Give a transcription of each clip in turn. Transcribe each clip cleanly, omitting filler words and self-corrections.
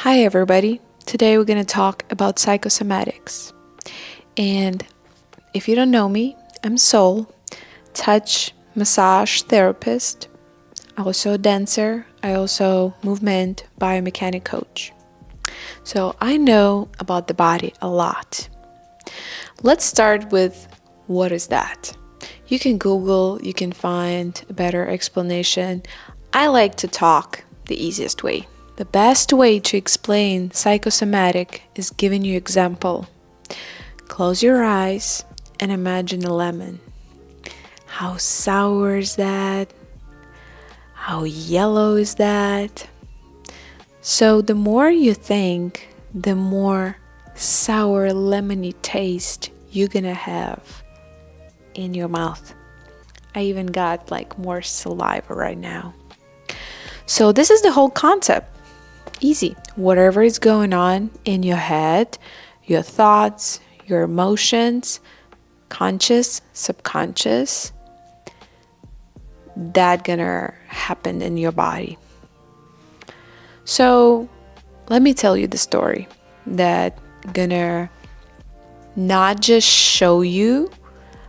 Hi everybody. Today we're going to talk about psychosomatics. And if you don't know me, I'm Soul, touch massage therapist, also a dancer, I also movement biomechanic coach. So I know about the body a lot. Let's start with what is that? You can Google, you can find a better explanation. I like to talk the easiest way. The best way to explain psychosomatic is giving you example. Close your eyes and imagine a lemon. How sour is that? How yellow is that? So the more you think, the more sour lemony taste you're gonna have in your mouth. I even got more saliva right now. So this is the whole concept. Easy. Whatever is going on in your head, your thoughts, your emotions, conscious, subconscious, that gonna happen in your body. So let me tell you the story that gonna not just show you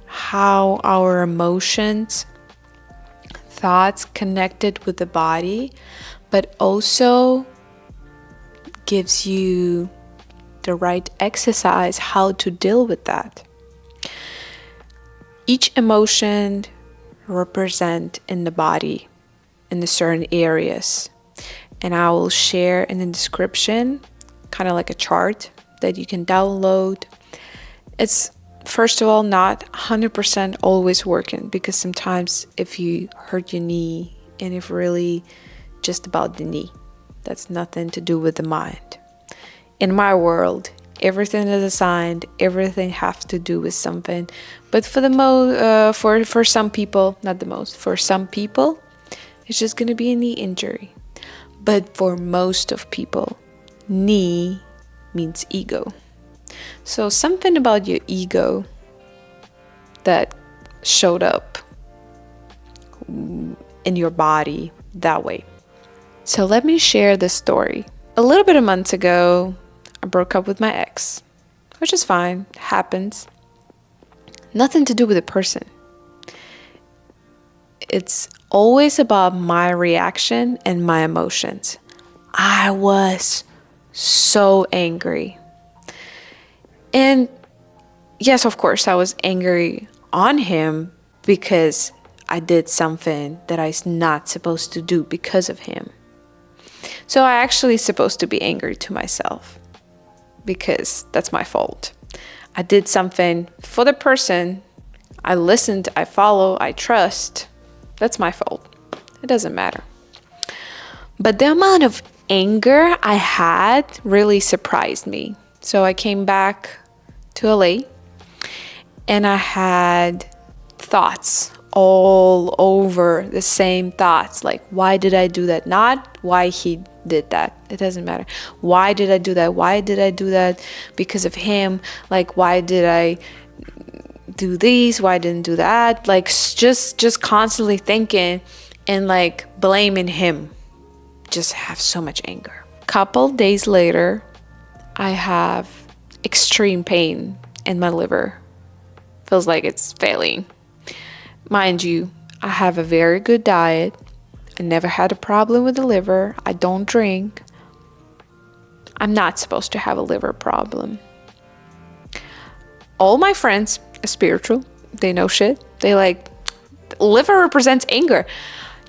how our emotions, thoughts connected with the body, but also gives you the right exercise how to deal with that. Each emotion represent in the body in the certain areas, and I will share in the description kind of like a chart that you can download. It's first of all not 100% always working, because sometimes if you hurt your knee and if really just about the knee, that's nothing to do with the mind. In my world, everything is assigned, everything has to do with something. But for for some people, not the most, for some people, it's just gonna be a knee injury. But for most of people, knee means ego. So something about your ego that showed up in your body that way. So let me share this story. A little bit of months ago, I broke up with my ex, which is fine, it happens. Nothing to do with the person. It's always about my reaction and my emotions. I was so angry. And yes, of course, I was angry on him because I did something that I was not supposed to do because of him. So I actually supposed to be angry to myself because that's my fault. I did something for the person. I listened, I follow, I trust. That's my fault. It doesn't matter. But the amount of anger I had really surprised me. So I came back to LA and I had thoughts all over, the same thoughts, like why did I do that? Not why he did that. It doesn't matter. Why did I do that? Why did I do that? Because of him. Like, why did I do these? Why didn't do that? Like just constantly thinking and blaming him. Just have so much anger. Couple days later, I have extreme pain in my liver. Feels like it's failing. Mind you, I have a very good diet. I never had a problem with the liver. I don't drink. I'm not supposed to have a liver problem. All my friends are spiritual. They know shit. They liver represents anger.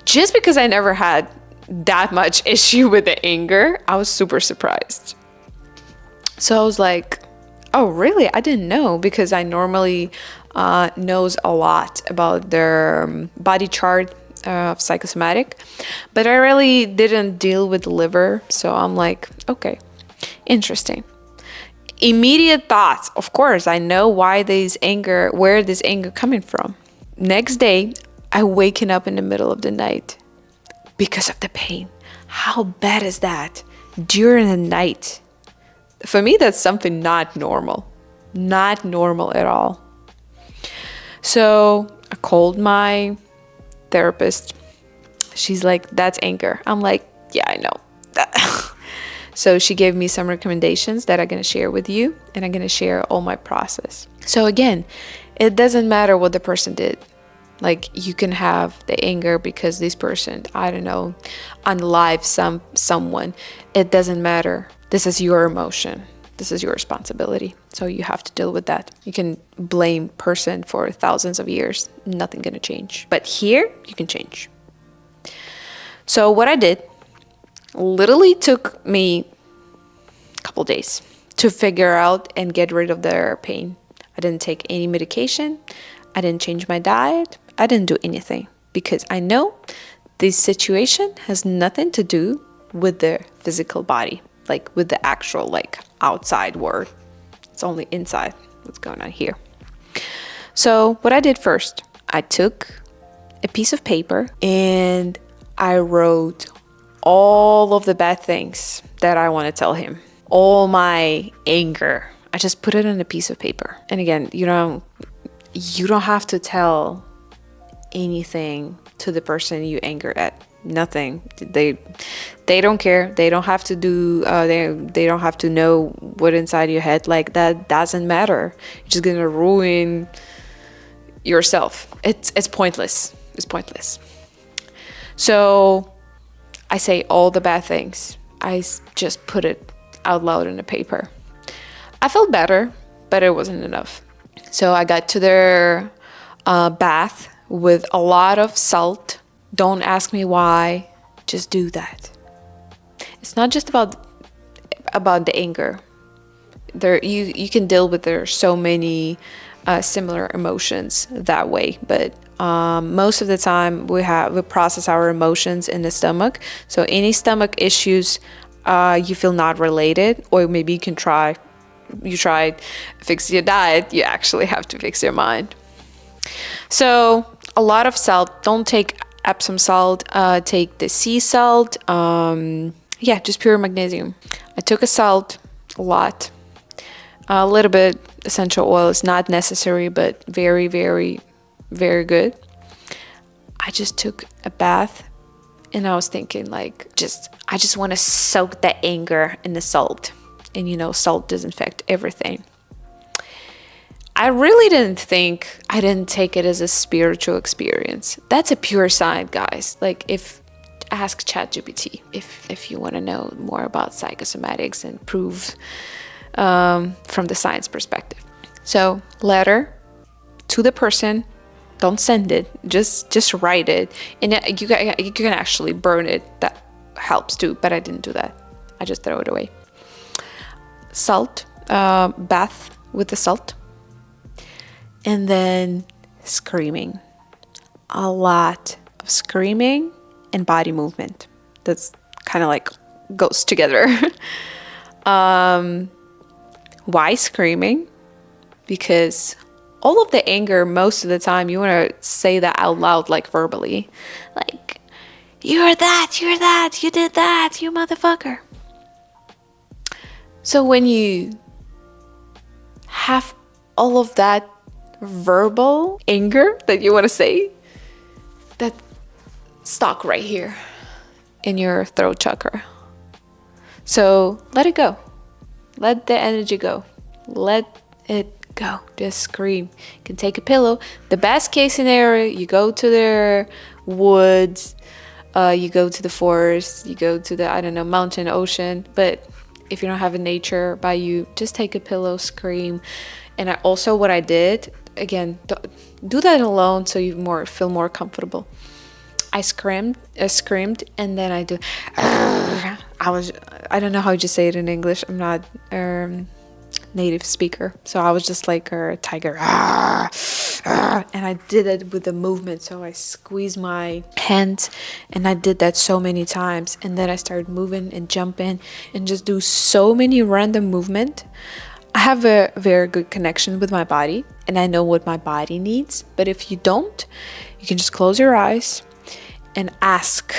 Just because I never had that much issue with the anger, I was super surprised. So I was like, oh, really? I didn't know, because I normally knows a lot about their body chart of psychosomatic, but I really didn't deal with the liver. So I'm like, okay, interesting. Immediate thoughts. Of course, I know where this anger coming from. Next day, I waking up in the middle of the night because of the pain. How bad is that? During the night. For me, that's something not normal. Not normal at all. So I called my therapist. She's like, that's anger. I'm like, yeah, I know. So she gave me some recommendations that I'm going to share with you, and I'm going to share all my process. So again, it doesn't matter what the person did. Like, you can have the anger because this person, I don't know, unalived someone. It doesn't matter. This is your emotion. This is your responsibility. So you have to deal with that. You can blame person for thousands of years. Nothing gonna change. But here, you can change. So what I did literally took me a couple days to figure out and get rid of their pain. I didn't take any medication. I didn't change my diet. I didn't do anything because I know this situation has nothing to do with their physical body, like with the actual like outside world. It's only inside what's going on here. So what I did first, I took a piece of paper and I wrote all of the bad things that I want to tell him, all my anger. I just put it on a piece of paper. And again, you don't have to tell anything to the person you anger at. Nothing. They don't care. They don't have to do they don't have to know what inside your head. Like, that doesn't matter. You're just gonna ruin yourself. It's pointless. It's pointless. So I say all the bad things. I just put it out loud in the paper. I felt better, but it wasn't enough. So I got to their bath with a lot of salt. Don't ask me why. Just do that. It's not just about the anger. There you can deal with there so many similar emotions that way, but most of the time we process our emotions in the stomach. So any stomach issues you feel not related, or maybe you tried fix your diet, you actually have to fix your mind. So a lot of salt. Don't take Epsom salt, take the sea salt, just pure magnesium. I took a salt, a lot, a little bit essential oil is not necessary, but very, very, very good. I just took a bath and I was thinking like, I just want to soak the anger in the salt. And salt disinfects everything. I really didn't take it as a spiritual experience. That's a pure sign, guys. Like, ask ChatGPT if you want to know more about psychosomatics and prove from the science perspective. So, letter to the person. Don't send it. Just write it, and you can actually burn it. That helps too. But I didn't do that. I just throw it away. Salt, bath with the salt. And then screaming. A lot of screaming and body movement. That's kind of like goes together. Why screaming? Because all of the anger, most of the time, you want to say that out loud, like verbally. Like, you're that, you did that, you motherfucker. So when you have all of that verbal anger that you want to say, that stuck right here in your throat chakra. So let it go. Let the energy go. Let it go. Just scream. You can take a pillow. The best case scenario, you go to the woods, you go to the forest, you go to the, I don't know, mountain, ocean. But if you don't have a nature by you, just take a pillow, scream. And what I did, again, do that alone so you feel more comfortable. I screamed, and then I do. I don't know how you say it in English. I'm not native speaker, so I was just like a tiger. And I did it with the movement. So I squeezed my hands, and I did that so many times. And then I started moving and jumping and just do so many random movement. I have a very good connection with my body, and I know what my body needs. But if you don't, you can just close your eyes and ask.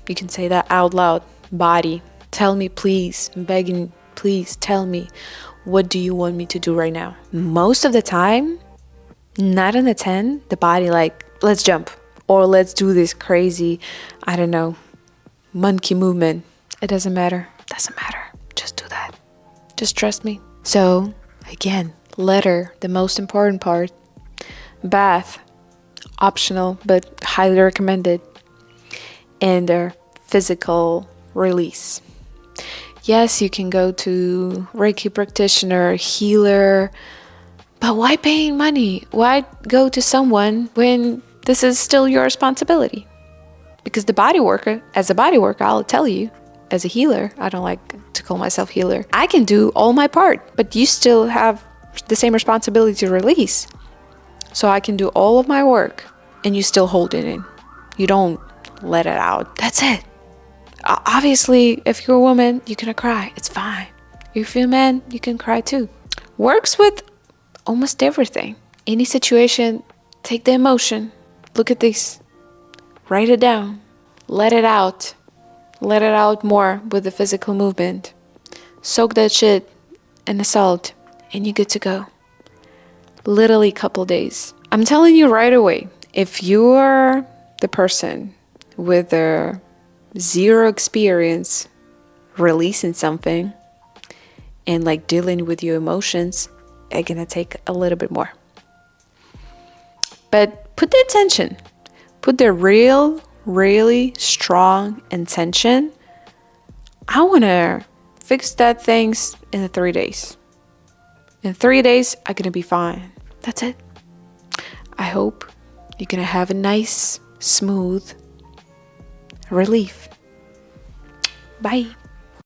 You can say that out loud. Body, tell me, please. I'm begging, please tell me. What do you want me to do right now? Most of the time, 9 out of 10, the body like, let's jump. Or let's do this crazy, I don't know, monkey movement. It doesn't matter. Doesn't matter. Just do that. Just trust me. So, again, letter, the most important part. Bath, optional but highly recommended. And their physical release. Yes, you can go to Reiki practitioner, healer, but why paying money? Why go to someone when this is still your responsibility? Because the body worker, as a body worker, I'll tell you, as a healer, I don't like to call myself healer, I can do all my part, but you still have the same responsibility to release. So I can do all of my work and you still hold it in. You don't let it out. That's it. Obviously, if you're a woman, you're gonna cry. It's fine. If you're a man, you can cry too. Works with almost everything. Any situation, take the emotion. Look at this. Write it down. Let it out. Let it out more with the physical movement. Soak that shit in the salt and you're good to go. Literally a couple days. I'm telling you right away, if you're the person with the zero experience releasing something and like dealing with your emotions, it's gonna take a little bit more. But put the intention. Put the really strong intention. I wanna fix that things in 3 days. In 3 days, I'm gonna be fine. That's it. I hope you're gonna have a nice, smooth relief. Bye.